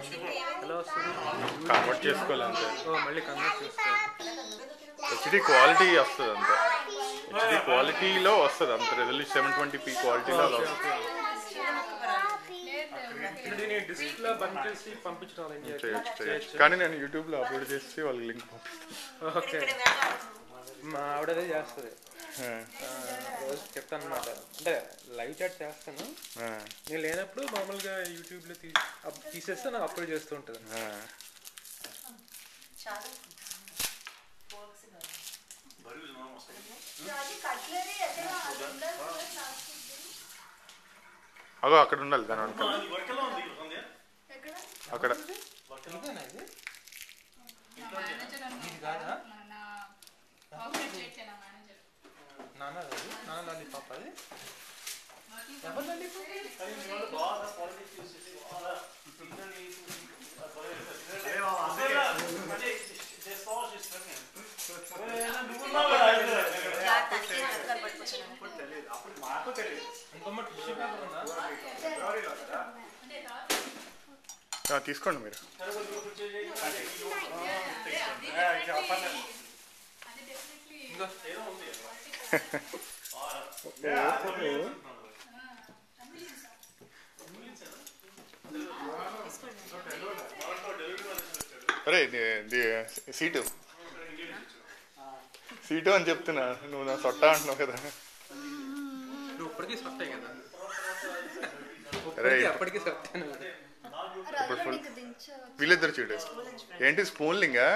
Hello convert చేసుకోవాలి అంతే. మళ్ళీ కన్వర్ట్ చేసుకోవాలి. హెచ్డి క్వాలిటీ వస్తుంది అంతే. హెచ్డి క్వాలిటీలో వస్తుంది అంత. రెజల్యూషన్ 720p క్వాలిటీలో అలా వస్తుంది. డిస్ప్లే బంద్ చేసి పంపించడం చేయొచ్చు. కానీ నేను యూట్యూబ్లో అప్లోడ్ చేసి వాళ్ళకి లింక్ పంపిస్తాను. ఓకే, మా ఆవిడదే చేస్తుంది. రోజు చెప్తాను అనమాట, అంటే లైవ్ చాట్ చేస్తాను. నేను లేనప్పుడు మామూలుగా యూట్యూబ్లో తీసేస్తే నాకు అప్లోడ్ చేస్తూ ఉంటుంది. అగో అక్కడ ఉండాలి దాని అనుకో. అక్కడ తీసుకోండి మీరు. అరే సీటు అని చెప్తున్నా, నువ్వు నా సొట్ట అంటున్నావు కదా. అరే ఇప్పుడు వీళ్ళిద్దరు చూడు ఏంటి స్పూన్ లింగా.